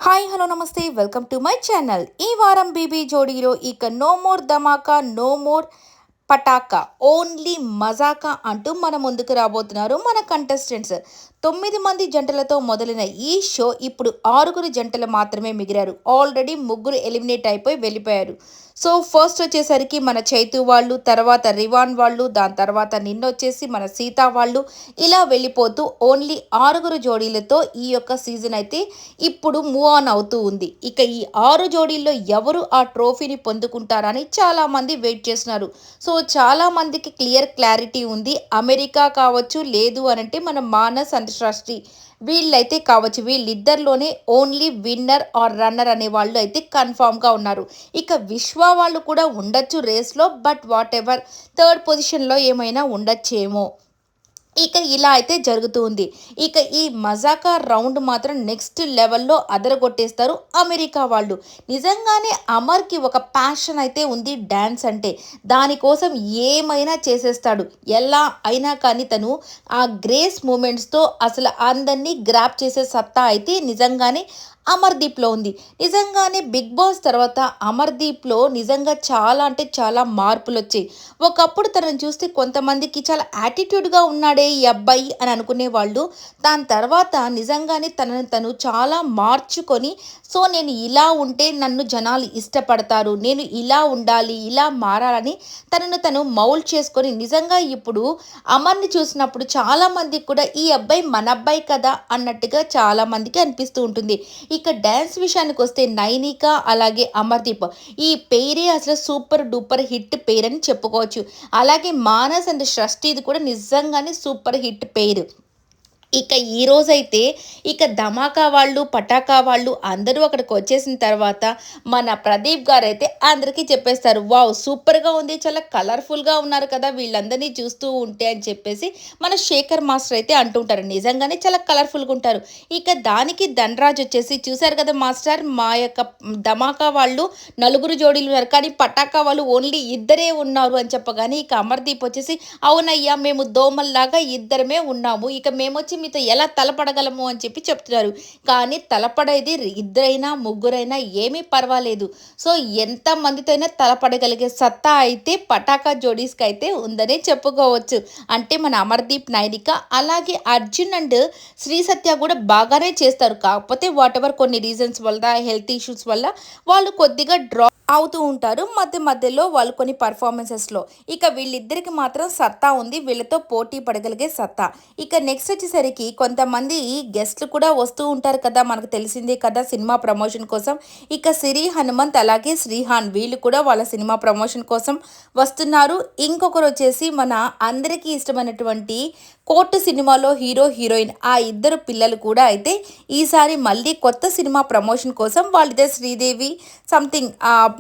Hi hello నమస్తే welcome to my channel. ఈ వారం బీబీ జోడీలో ఇక నో మోర్ ధమాకా నో మోర్ పటాకా ఓన్లీ మజాకా అంటూ మన ముందుకు రాబోతున్నారు మన కంటెస్టెంట్స్. 9 మంది జంటలతో మొదలైన ఈ షో ఇప్పుడు 6గురు జంటలు మాత్రమే మిగిలారు. ఆల్రెడీ ముగ్గురు ఎలిమినేట్ అయిపోయి వెళ్ళిపోయారు. సో ఫస్ట్ వచ్చేసరికి మన చైతు వాళ్ళు, తర్వాత రివాన్ వాళ్ళు, దాని తర్వాత నిన్నొచ్చేసి మన సీతా వాళ్ళు, ఇలా వెళ్ళిపోతూ ఓన్లీ 6గురు జోడీలతో ఈ యొక్క సీజన్ అయితే ఇప్పుడు మూవ్ ఆన్ అవుతూ ఉంది. ఇక ఈ 6 జోడీల్లో ఎవరు ఆ ట్రోఫీని పొందుకుంటారని చాలామంది వెయిట్ చేస్తున్నారు. సో చాలామందికి క్లారిటీ ఉంది. అమెరికా కావచ్చు, లేదు అనంటే మన మానస్ అండ్ సృష్టి వీళ్ళైతే కావచ్చు. వీళ్ళిద్దరిలోనే ఓన్లీ విన్నర్ ఆర్ రన్నర్ అనే వాళ్ళు అయితే కన్ఫామ్గా ఉన్నారు. ఇక విశ్వ వాళ్ళు కూడా ఉండొచ్చు రేస్లో, బట్ వాట్ ఎవర్ థర్డ్ పొజిషన్లో ఏమైనా ఉండొచ్చేమో. ఇక ఇలా అయితే జరుగుతూ ఉంది. ఇక ఈ మజాకా రౌండ్ మాత్రం నెక్స్ట్ లెవెల్లో అదరగొట్టేస్తారు అమెరికా వాళ్ళు. నిజంగానే అమర్కి ఒక ప్యాషన్ అయితే ఉంది డ్యాన్స్ అంటే. దానికోసం ఏమైనా చేసేస్తాడు. ఎలా అయినా కానీ తను ఆ గ్రేస్ మూమెంట్స్తో అసలు అందరినీ గ్రాప్ చేసే సత్తా అయితే నిజంగానే అమర్దీప్లో ఉంది. నిజంగానే బిగ్ బాస్ తర్వాత అమర్దీప్లో నిజంగా చాలా అంటే చాలా మార్పులు వచ్చాయి. ఒకప్పుడు తనని చూస్తే కొంతమందికి చాలా యాటిట్యూడ్గా ఉన్నాడే ఈ అబ్బాయి అని అనుకునే వాళ్ళు. దాని తర్వాత నిజంగానే తనని తను చాలా మార్చుకొని, సో నేను ఇలా ఉంటే నన్ను జనాలు ఇష్టపడతారు, నేను ఇలా ఉండాలి, ఇలా మారాలని తనను తను మౌల్డ్ చేసుకొని నిజంగా ఇప్పుడు అమర్ని చూసినప్పుడు చాలామందికి కూడా ఈ అబ్బాయి మన అబ్బాయి కదా అన్నట్టుగా చాలామందికి అనిపిస్తూ ఉంటుంది. ఇక డ్యాన్స్ విషయానికి వస్తే నైనిక అలాగే అమర్దీప్ ఈ పేరే అసలు సూపర్ డూపర్ హిట్ పేరు అని చెప్పుకోవచ్చు. అలాగే మానస్ అండ్ షష్ఠీది కూడా నిజంగానే సూపర్ హిట్ పేరు. ఇక ఈరోజైతే ఇక ధమాకా వాళ్ళు, పటాకా వాళ్ళు అందరూ అక్కడికి వచ్చేసిన తర్వాత మన ప్రదీప్ గారు అయితే అందరికీ చెప్పేస్తారు, వావ్ సూపర్గా ఉంది, చాలా కలర్ఫుల్గా ఉన్నారు కదా వీళ్ళందరినీ చూస్తూ ఉంటే అని చెప్పేసి మన శేఖర్ మాస్టర్ అయితే అంటుంటారు. నిజంగానే చాలా కలర్ఫుల్గా ఉంటారు. ఇక దానికి ధనరాజ్ వచ్చేసి, చూశారు కదా మాస్టర్, మా యొక్క ధమాకా వాళ్ళు 4 జోడీలు ఉన్నారు, కానీ పటాకా వాళ్ళు ఓన్లీ ఇద్దరే ఉన్నారు అని చెప్పగానే ఇక అమర్దీప్ వచ్చేసి, అవునయ్యా మేము దోమల్లాగా ఇద్దరమే ఉన్నాము, ఇక మేము వచ్చి మీతో ఎలా తలపడగలము అని చెప్పి చెప్తున్నారు. కానీ తలపడేది ఇద్దరైనా ముగ్గురైనా ఏమీ పర్వాలేదు. సో ఎంతమందితో అయినా తలపడగలిగే సత్తా అయితే పటాకా జోడీస్కి అయితే ఉందనే చెప్పుకోవచ్చు. అంటే మన అమర్దీప్, నైనిక అలాగే అర్జున్ అండ్ శ్రీ సత్య కూడా బాగానే చేస్తారు. కాకపోతే వాట్ ఎవర్ కొన్ని రీజన్స్ వల్ల, హెల్త్ ఇష్యూస్ వల్ల వాళ్ళు కొద్దిగా డ్రా అవుతూ ఉంటారు మధ్య మధ్యలో వాళ్ళు కొన్ని పర్ఫార్మెన్సెస్లో. ఇక వీళ్ళిద్దరికి మాత్రం సత్తా ఉంది, వీళ్ళతో పోటీ పడగలిగే సత్తా. ఇక నెక్స్ట్ వచ్చేసరికి కొంతమంది గెస్ట్లు కూడా వస్తూ ఉంటారు కదా, మనకు తెలిసిందే కదా సినిమా ప్రమోషన్ కోసం. ఇక సిరి హనుమంత్ అలాగే శ్రీహాన్ వీళ్ళు కూడా వాళ్ళ సినిమా ప్రమోషన్ కోసం వస్తున్నారు. ఇంకొకరు వచ్చేసి మన అందరికీ ఇష్టమైనటువంటి కోర్టు సినిమాలో హీరో హీరోయిన్ ఆ ఇద్దరు పిల్లలు కూడా అయితే ఈసారి మళ్ళీ కొత్త సినిమా ప్రమోషన్ కోసం వాళ్ళిద్దరు శ్రీదేవి సంథింగ్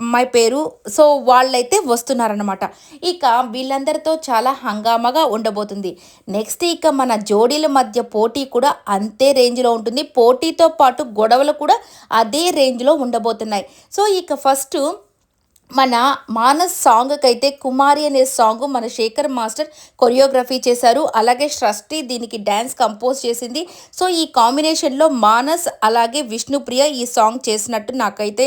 అమ్మాయి పేరు, సో వాళ్ళైతే వస్తున్నారనమాట. ఇక వీళ్ళందరితో చాలా హంగామాగా ఉండబోతుంది. నెక్స్ట్ ఇక మన జోడీల మధ్య పోటీ కూడా అంతే రేంజ్లో ఉంటుంది. పోటీతో పాటు గొడవలు కూడా అదే రేంజ్లో ఉండబోతున్నాయి. సో ఇక ఫస్ట్ మన మానస్ సాంగ్కి అయితే కుమారి అనే సాంగ్ మన శేఖర్ మాస్టర్ కొరియోగ్రఫీ చేశారు. అలాగే సృష్టి దీనికి డ్యాన్స్ కంపోజ్ చేసింది. సో ఈ కాంబినేషన్లో మానస్ అలాగే విష్ణుప్రియ ఈ సాంగ్ చేసినట్టు నాకైతే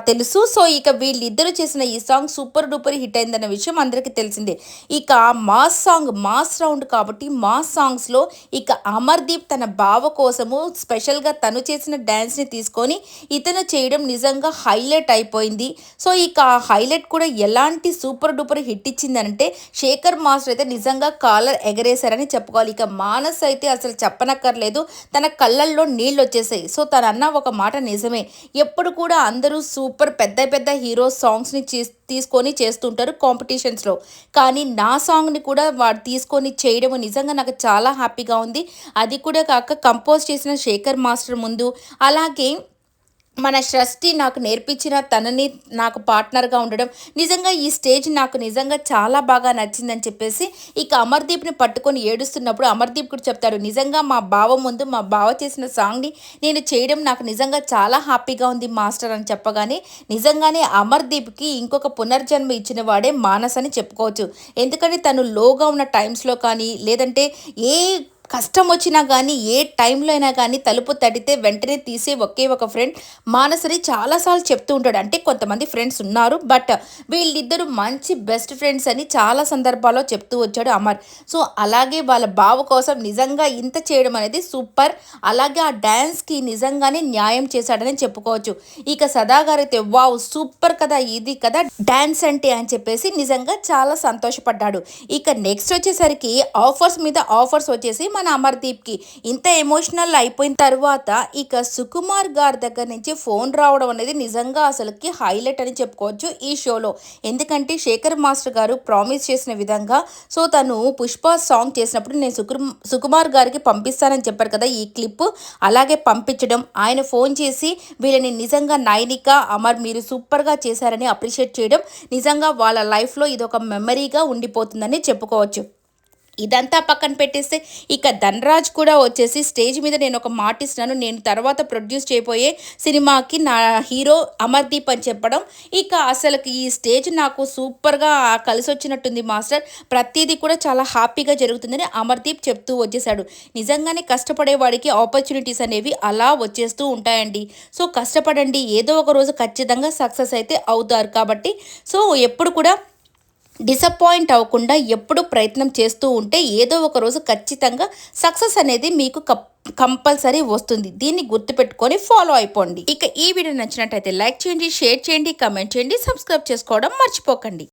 తెలుసు. సో ఇక వీళ్ళిద్దరూ చేసిన ఈ సాంగ్ సూపర్ డూపర్ హిట్ అయిందన్న విషయం అందరికీ తెలిసిందే. ఇక మాస్ సాంగ్ మాస్ రౌండ్ కాబట్టి మాస్ సాంగ్స్లో ఇక అమర్దీప్ తన బావ కోసము స్పెషల్గా తను చేసిన డ్యాన్స్ని తీసుకొని ఇతను చేయడం నిజంగా హైలైట్ అయిపోయింది. సో ఇక హైలైట్ కూడా ఎలాంటి సూపర్ డూపర్ హిట్ ఇచ్చిందంటే శేఖర్ మాస్టర్ అయితే నిజంగా కాలర్ ఎగరేశారని చెప్పుకోవాలి. ఇక మానస్ అయితే అసలు చెప్పనక్కర్లేదు, తన కళ్ళల్లో నీళ్ళు వచ్చేసాయి. సో తను అన్న ఒక మాట నిజమే, ఎప్పుడు కూడా అందరూ సూపర్ పెద్ద పెద్ద హీరో సాంగ్స్ని తీసుకొని చేస్తుంటారు కాంపిటీషన్స్లో, కానీ నా సాంగ్ని కూడా వాడు తీసుకొని చేయడం నిజంగా నాకు చాలా హ్యాపీగా ఉంది. అది కూడా కాక కంపోజ్ చేసిన శేఖర్ మాస్టర్ ముందు, అలాగే మన సృష్టి నాకు నేర్పించిన తనని నాకు పార్ట్నర్గా ఉండడం నిజంగా ఈ స్టేజ్ నాకు నిజంగా చాలా బాగా నచ్చిందని చెప్పేసి ఇక అమర్దీప్ని పట్టుకొని ఏడుస్తున్నప్పుడు అమర్దీప్ కూడా చెప్తాడు, నిజంగా మా బావ ముందు మా బావ చేసిన సాంగ్ని నేను చేయడం నాకు నిజంగా చాలా హ్యాపీగా ఉంది మాస్టర్ అని చెప్పగానే నిజంగానే అమర్దీప్కి ఇంకొక పునర్జన్మ ఇచ్చిన వాడే మానస్ అని చెప్పుకోవచ్చు. ఎందుకంటే తను లోగా ఉన్న టైమ్స్లో కానీ లేదంటే ఏ కష్టం వచ్చినా కానీ ఏ టైంలో అయినా కానీ తలుపు తడితే వెంటనే తీసే ఒకే ఒక ఫ్రెండ్ మానసరి చాలాసార్లు చెప్తూ ఉంటాడు. అంటే కొంతమంది ఫ్రెండ్స్ ఉన్నారు, బట్ వీళ్ళిద్దరూ మంచి బెస్ట్ ఫ్రెండ్స్ అని చాలా సందర్భాల్లో చెప్తూ వచ్చాడు అమర్. సో అలాగే వాళ్ళ బావ కోసం నిజంగా ఇంత చేయడం అనేది సూపర్. అలాగే ఆ డ్యాన్స్కి నిజంగానే న్యాయం చేశాడని చెప్పుకోవచ్చు. ఇక సదా గారైతే వావ్ సూపర్ కదా, ఇది కదా డ్యాన్స్ అంటే అని చెప్పేసి నిజంగా చాలా సంతోషపడ్డాడు. ఇక నెక్స్ట్ వచ్చేసరికి ఆఫర్స్ మీద ఆఫర్స్ వచ్చేసి మన అమర్దీప్కి ఇంత ఎమోషనల్ అయిపోయిన తర్వాత ఇక సుకుమార్ గారి దగ్గర నుంచి ఫోన్ రావడం అనేది నిజంగా అసలుకి హైలైట్ అని చెప్పుకోవచ్చు ఈ షోలో. ఎందుకంటే శేఖర్ మాస్టర్ గారు ప్రామిస్ చేసిన విధంగా సో తను పుష్ప సాంగ్ చేసినప్పుడు నేను సుకుమార్ గారికి పంపిస్తానని చెప్పారు కదా ఈ క్లిప్, అలాగే పంపించడం, ఆయన ఫోన్ చేసి వీళ్ళని నిజంగా నైనిక అమర్ మీరు సూపర్గా చేశారని అప్రిషియేట్ చేయడం నిజంగా వాళ్ళ లైఫ్లో ఇది ఒక మెమరీగా ఉండిపోతుందని చెప్పుకోవచ్చు. ఇదంతా పక్కన పెట్టేస్తే ఇక ధనరాజ్ కూడా వచ్చేసి స్టేజ్ మీద నేను ఒక మాట ఇస్తున్నాను, నేను తర్వాత ప్రొడ్యూస్ చేయబోయే సినిమాకి నా హీరో అమర్దీప్ అని చెప్పడం. ఇక అసలుకి ఈ స్టేజ్ నాకు సూపర్గా కలిసి వచ్చినట్టుంది మాస్టర్, ప్రతిదీ కూడా చాలా హ్యాపీగా జరుగుతుందని అమర్దీప్ చెప్తూ వచ్చేసాడు. నిజంగానే కష్టపడేవాడికి ఆపర్చునిటీస్ అనేవి అలా వచ్చేస్తూ ఉంటాయండి. సో కష్టపడండి, ఏదో ఒక రోజు ఖచ్చితంగా సక్సెస్ అయితే అవుతారు. కాబట్టి సో ఎప్పుడు కూడా డిసప్పాయింట్ అవ్వకుండా ఎప్పుడు ప్రయత్నం చేస్తూ ఉంటే ఏదో ఒక రోజు ఖచ్చితంగా సక్సెస్ అనేది మీకు కంపల్సరీ వస్తుంది. దీన్ని గుర్తుపెట్టుకొని ఫాలో అయిపోండి. ఇక ఈ వీడియో నచ్చినట్టయితే లైక్ చేయండి, షేర్ చేయండి, కమెంట్ చేయండి, సబ్స్క్రైబ్ చేసుకోవడం మర్చిపోకండి.